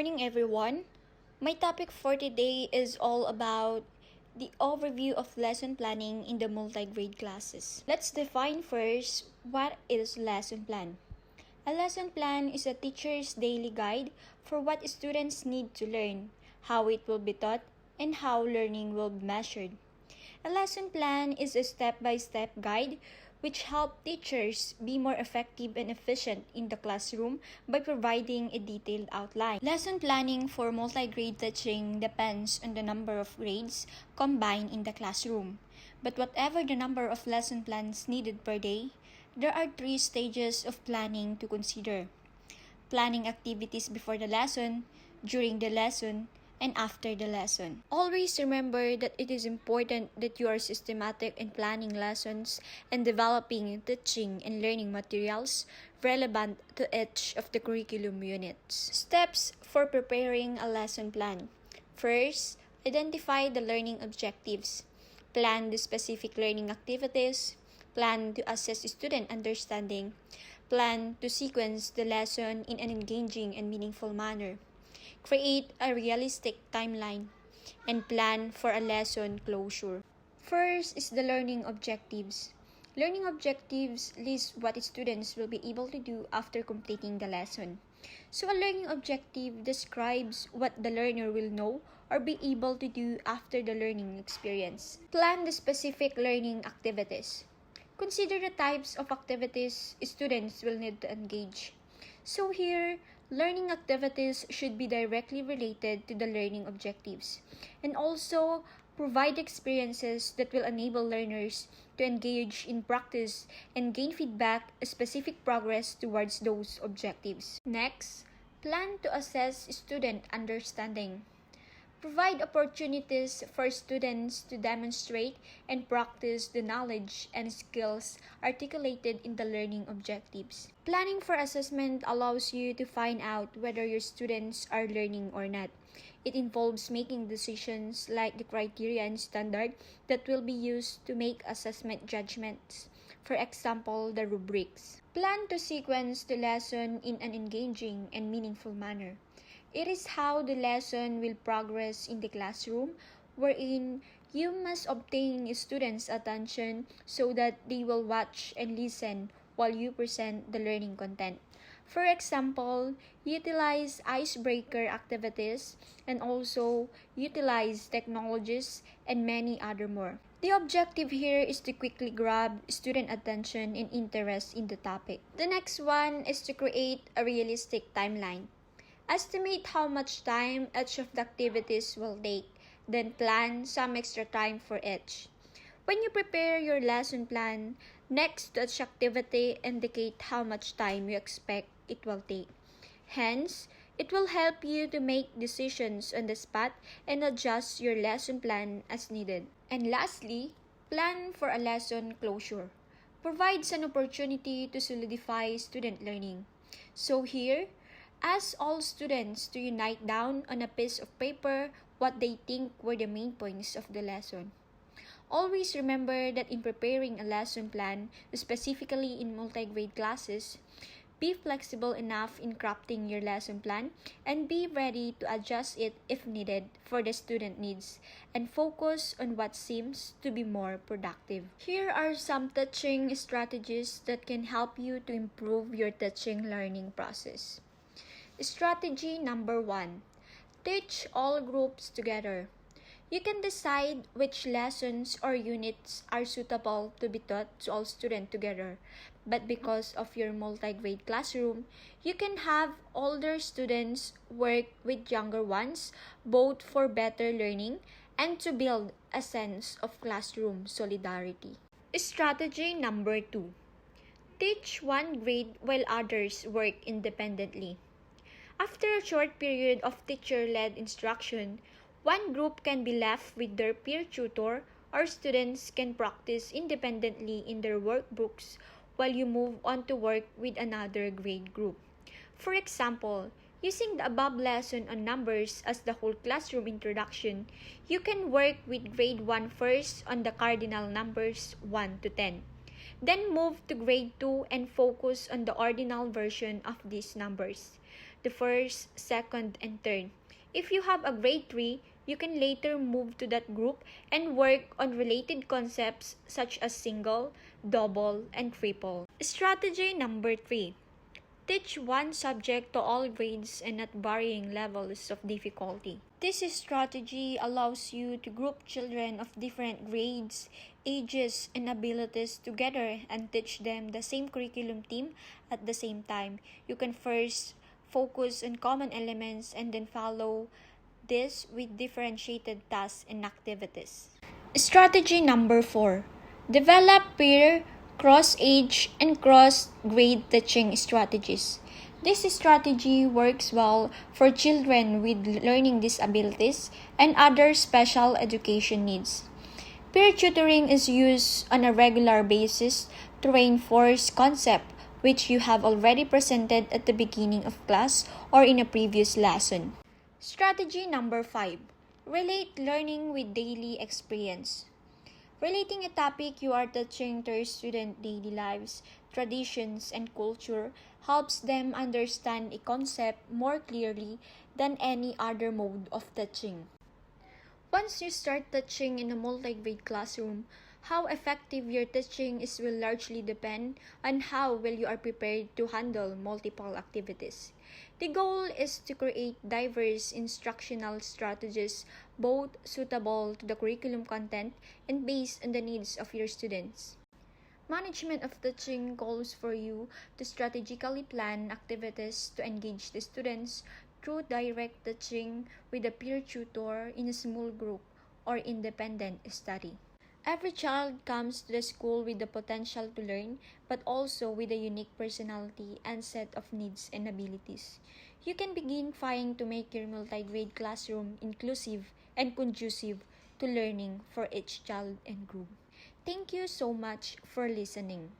morning, everyone. My topic for today is all about the overview of lesson planning in the multigrade classes. Let's define first what is lesson plan. A lesson plan is a teacher's daily guide for what students need to learn, how it will be taught, and how learning will be measured. A lesson plan is a step-by-step guide which helps teachers be more effective and efficient in the classroom by providing a detailed outline. Lesson planning for multi-grade teaching depends on the number of grades combined in the classroom. But whatever the number of lesson plans needed per day, there are 3 stages of planning to consider. Planning activities before the lesson, during the lesson, and after the lesson. Always remember that it is important that you are systematic in planning lessons and developing teaching and learning materials relevant to each of the curriculum units. Steps for preparing a lesson plan. First, identify the learning objectives. Plan the specific learning activities. Plan to assess student understanding. Plan to sequence the lesson in an engaging and meaningful manner. Create a realistic timeline, and plan for a lesson closure. First is the learning objectives. Learning objectives list what students will be able to do after completing the lesson. So a learning objective describes what the learner will know or be able to do after the learning experience. Plan the specific learning activities. Consider the types of activities students will need to engage. So here, learning activities should be directly related to the learning objectives and also provide experiences that will enable learners to engage in practice and gain feedback specific progress towards those objectives. Next, plan to assess student understanding. Provide opportunities for students to demonstrate and practice the knowledge and skills articulated in the learning objectives. Planning for assessment allows you to find out whether your students are learning or not. It involves making decisions like the criteria and standard that will be used to make assessment judgments. For example, the rubrics. Plan to sequence the lesson in an engaging and meaningful manner. It is how the lesson will progress in the classroom, wherein you must obtain students' attention so that they will watch and listen while you present the learning content. For example, utilize icebreaker activities and also utilize technologies and many other more. The objective here is to quickly grab student attention and interest in the topic. The next one is to create a realistic timeline. Estimate how much time each of the activities will take, then plan some extra time for each. When you prepare your lesson plan, next to each activity indicate how much time you expect it will take. Hence, it will help you to make decisions on the spot and adjust your lesson plan as needed. And lastly, plan for a lesson closure. Provides an opportunity to solidify student learning. So here, ask all students to unite down on a piece of paper what they think were the main points of the lesson. Always remember that in preparing a lesson plan, specifically in multi-grade classes, be flexible enough in crafting your lesson plan and be ready to adjust it if needed for the student needs and focus on what seems to be more productive. Here are some teaching strategies that can help you to improve your teaching learning process. Strategy number 1. Teach all groups together. You can decide which lessons or units are suitable to be taught to all students together. But because of your multi-grade classroom, you can have older students work with younger ones, both for better learning and to build a sense of classroom solidarity. Strategy number 2. Teach one grade while others work independently. After a short period of teacher-led instruction, one group can be left with their peer tutor or students can practice independently in their workbooks while you move on to work with another grade group. For example, using the above lesson on numbers as the whole classroom introduction, you can work with grade 1 first on the cardinal numbers 1 to 10. Then move to grade 2 and focus on the ordinal version of these numbers, the first, second, and third. If you have a grade 3, you can later move to that group and work on related concepts such as single, double, and triple. Strategy number 3. Teach one subject to all grades and at varying levels of difficulty. This strategy allows you to group children of different grades, ages, and abilities together and teach them the same curriculum theme at the same time. You can first focus on common elements and then follow this with differentiated tasks and activities. Strategy number 4. Develop peer, cross-age, and cross-grade teaching strategies. This strategy works well for children with learning disabilities and other special education needs. Peer tutoring is used on a regular basis to reinforce concepts which you have already presented at the beginning of class or in a previous lesson. Strategy number 5. Relate learning with daily experience. Relating a topic you are teaching to your student daily lives, traditions, and culture helps them understand a concept more clearly than any other mode of teaching. Once you start teaching in a multi-grade classroom, how effective your teaching is will largely depend on how well you are prepared to handle multiple activities. The goal is to create diverse instructional strategies both suitable to the curriculum content and based on the needs of your students. Management of teaching calls for you to strategically plan activities to engage the students through direct teaching with a peer tutor in a small group or independent study. Every child comes to the school with the potential to learn, but also with a unique personality and set of needs and abilities. You can begin trying to make your multi-grade classroom inclusive and conducive to learning for each child and group. Thank you so much for listening.